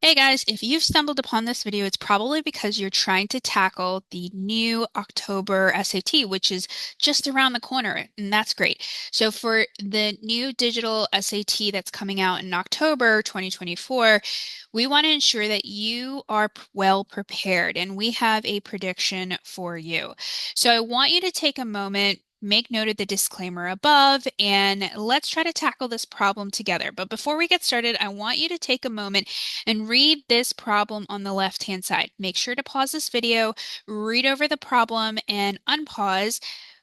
Hey guys, if you've stumbled upon this video, it's probably because you're trying to tackle the new October SAT, which is just around the corner, and that's great. So for the new digital SAT that's coming out in October 2024, we want to ensure that you are well prepared, and we have a prediction for you. So I want you to take a moment. Make note of the disclaimer above, and let's try to tackle this problem together. But before we get started, I want you to take a moment and read this problem on the left-hand side. Make sure to pause this video, read over the problem, and unpause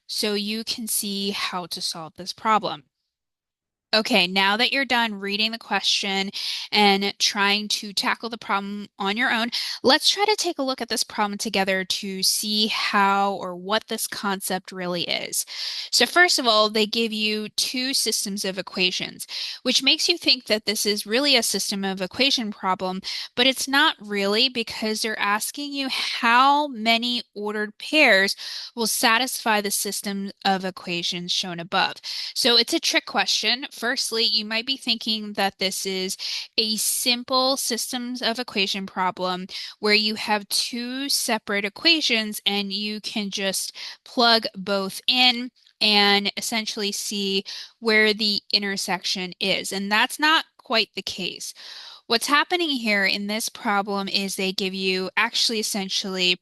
so you can see how to solve this problem. Okay, now that you're done reading the question and trying to tackle the problem on your own, let's try to take a look at this problem together to see how or what this concept really is. So first of all, they give you two systems of equations, which makes you think that this is really a system of equation problem, but it's not really because they're asking you how many ordered pairs will satisfy the system of equations shown above. So it's a trick question. Firstly, you might be thinking that this is a simple systems of equation problem where you have two separate equations and you can just plug both in and essentially see where the intersection is. And that's not quite the case. What's happening here in this problem is they give you actually essentially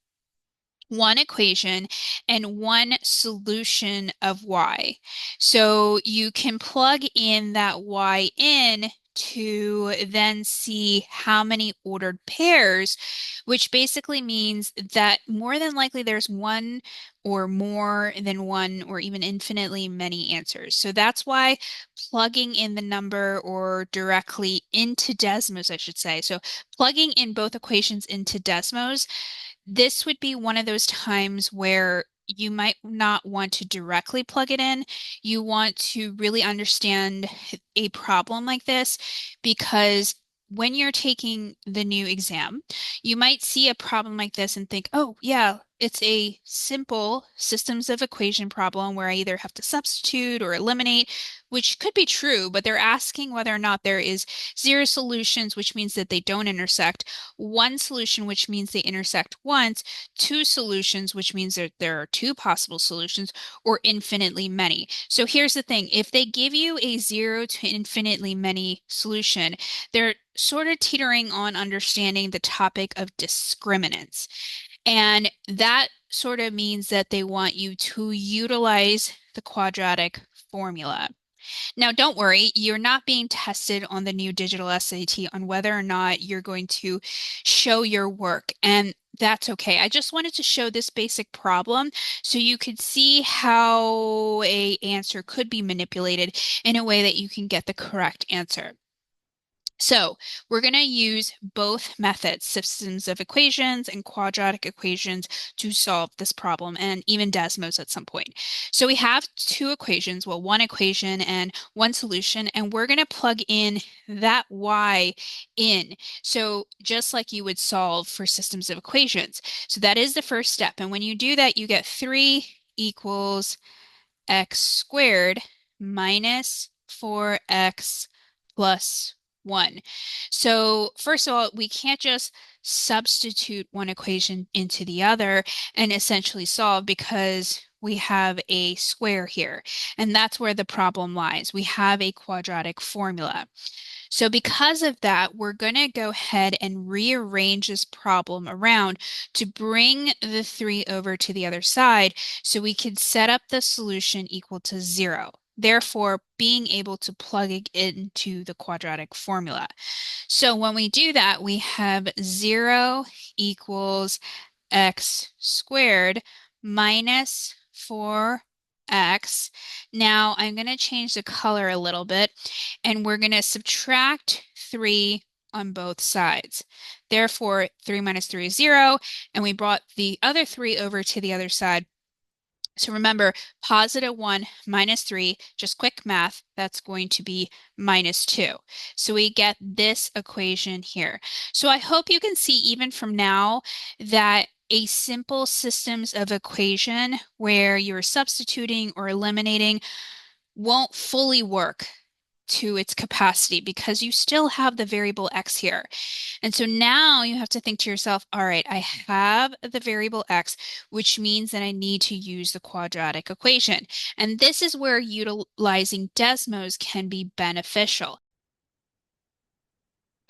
one equation and one solution of y. So you can plug in that y in to then see how many ordered pairs, which basically means that more than likely there's one or more than one or even infinitely many answers. So that's why plugging in the number or directly into Desmos, I should say. So plugging in both equations into Desmos, this would be one of those times where you might not want to directly plug it in. You want to really understand a problem like this because when you're taking the new exam, you might see a problem like this and think, oh, yeah, it's a simple systems of equation problem where I either have to substitute or eliminate, which could be true, but they're asking whether or not there is zero solutions, which means that they don't intersect, one solution, which means they intersect once, two solutions, which means that there are two possible solutions, or infinitely many. So here's the thing. If they give you a zero to infinitely many solution, they're sort of teetering on understanding the topic of discriminants. And that sort of means that they want you to utilize the quadratic formula. Now, don't worry, you're not being tested on the new digital SAT on whether or not you're going to show your work, and that's okay. I just wanted to show this basic problem so you could see how a answer could be manipulated in a way that you can get the correct answer. So we're going to use both methods, systems of equations and quadratic equations, to solve this problem, and even Desmos at some point. So we have two equations, well, one equation and one solution, and we're going to plug in that y in. So just like you would solve for systems of equations. So that is the first step. And when you do that, you get 3 equals x squared minus 4x plus 1. So first of all, we can't just substitute one equation into the other and essentially solve because we have a square here. And that's where the problem lies. We have a quadratic formula. So because of that, we're going to go ahead and rearrange this problem around to bring the 3 over to the other side so we can set up the solution equal to 0. Therefore, being able to plug it into the quadratic formula. So when we do that, we have 0 equals x squared minus 4x. Now I'm going to change the color a little bit, and we're going to subtract 3 on both sides. Therefore, 3 minus 3 is 0, and we brought the other 3 over to the other side. So remember, positive 1 minus 3, just quick math, that's going to be minus 2. So we get this equation here. So I hope you can see even from now that a simple systems of equation where you're substituting or eliminating won't fully work to its capacity because you still have the variable x here. And so now you have to think to yourself, all right, I have the variable x, which means that I need to use the quadratic equation. And this is where utilizing Desmos can be beneficial.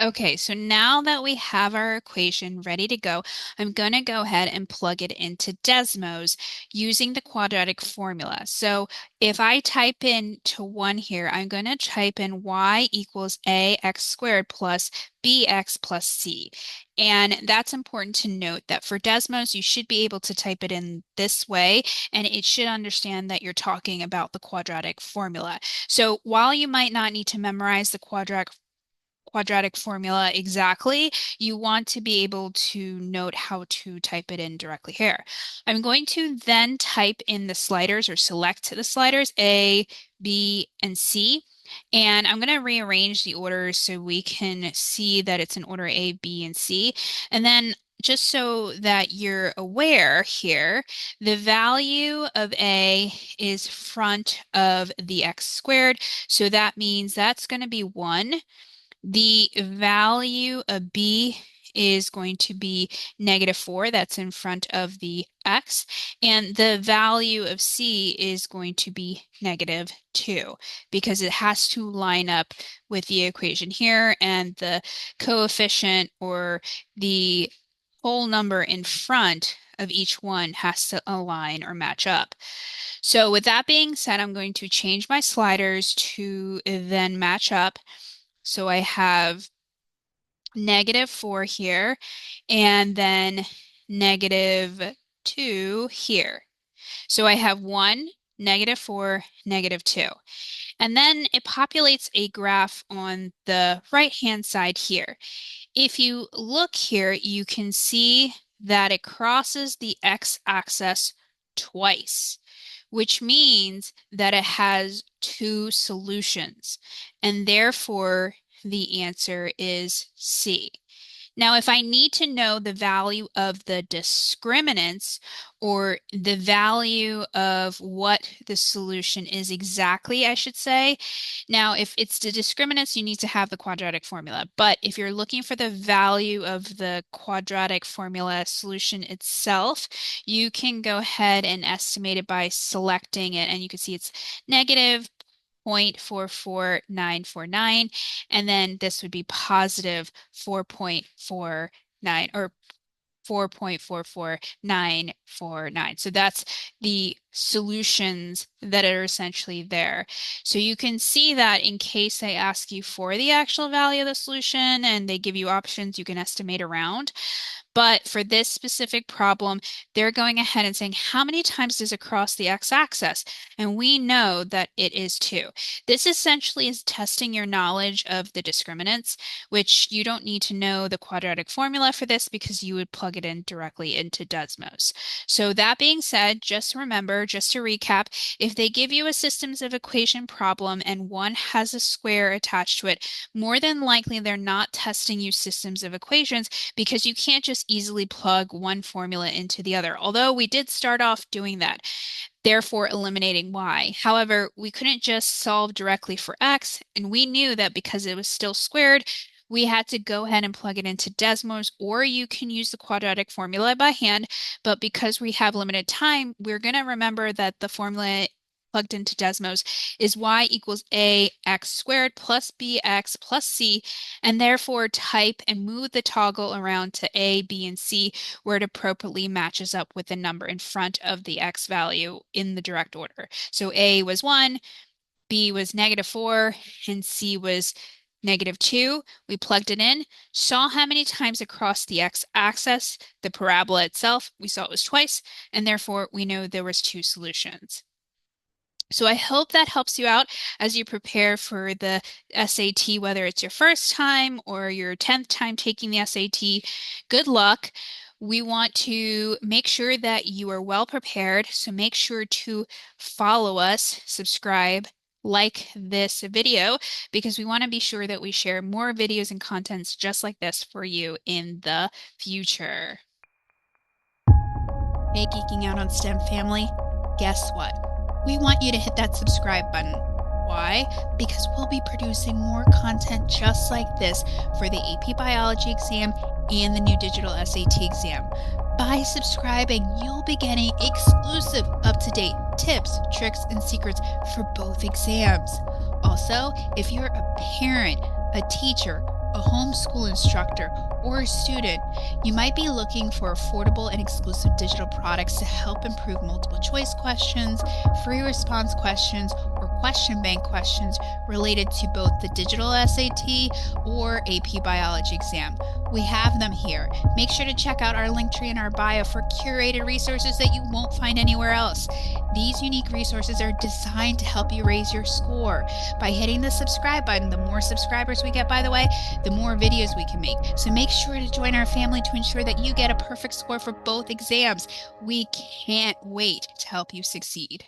Okay, so now that we have our equation ready to go, I'm going to go ahead and plug it into Desmos using the quadratic formula. So if I type in to 1 here, I'm going to type in y equals ax squared plus bx plus c. And that's important to note that for Desmos, you should be able to type it in this way, and it should understand that you're talking about the quadratic formula. So while you might not need to memorize the quadratic formula exactly, you want to be able to note how to type it in directly here. I'm going to then type in the sliders or select the sliders A, B, and C. And I'm going to rearrange the order so we can see that it's in order A, B, and C. And then just so that you're aware here, the value of A is front of the x squared. So that means that's going to be 1. The value of b is going to be -4. That's in front of the x. And the value of c is going to be -2 because it has to line up with the equation here, and the coefficient or the whole number in front of each one has to align or match up. So with that being said, I'm going to change my sliders to then match up. So I have -4 here, and then -2 here. So I have 1, -4, -2. And then it populates a graph on the right-hand side here. If you look here, you can see that it crosses the x-axis twice, which means that it has two solutions, and therefore the answer is C. Now, if I need to know the value of the discriminants or the value of what the solution is exactly, I should say. Now, if it's the discriminants, you need to have the quadratic formula. But if you're looking for the value of the quadratic formula solution itself, you can go ahead and estimate it by selecting it. And you can see it's negative 0.44949, and then this would be positive 4.49 or 4.44949. So that's the solutions that are essentially there. So you can see that in case they ask you for the actual value of the solution and they give you options, you can estimate around. But for this specific problem, they're going ahead and saying, how many times does it cross the x-axis? And we know that it is 2. This essentially is testing your knowledge of the discriminants, which you don't need to know the quadratic formula for this because you would plug it in directly into Desmos. So that being said, just remember, just to recap, if they give you a systems of equation problem and one has a square attached to it, more than likely they're not testing you systems of equations because you can't just easily plug one formula into the other, although we did start off doing that, therefore eliminating y. However, we couldn't just solve directly for x, and we knew that because it was still squared, we had to go ahead and plug it into Desmos, or you can use the quadratic formula by hand, but because we have limited time, we're going to remember that the formula plugged into Desmos is y equals ax squared plus bx plus c, and therefore type and move the toggle around to a, b, and c where it appropriately matches up with the number in front of the x value in the direct order. So a was 1, b was -4, and c was -2. We plugged it in, saw how many times across the x-axis, the parabola itself, we saw it was twice, and therefore we know there was 2 solutions. So I hope that helps you out as you prepare for the SAT, whether it's your first time or your 10th time taking the SAT. Good luck. We want to make sure that you are well prepared, so make sure to follow us, subscribe, like this video, because we want to be sure that we share more videos and contents just like this for you in the future. Hey, Geeking Out on STEM family, guess what? We want you to hit that subscribe button Why? Because we'll be producing more content just like this for the AP Biology exam and the new digital SAT exam. By subscribing, you'll be getting exclusive, up-to-date tips, tricks, and secrets for both exams. Also, if you're a parent, a teacher, a homeschool instructor, or a student, you might be looking for affordable and exclusive digital products to help improve multiple choice questions, free response questions, or question bank questions related to both the digital SAT or AP Biology exam. We have them here. Make sure to check out our link tree in our bio for curated resources that you won't find anywhere else. These unique resources are designed to help you raise your score. By hitting the subscribe button, the more subscribers we get, by the way, the more videos we can make. So make sure to join our family to ensure that you get a perfect score for both exams. We can't wait to help you succeed.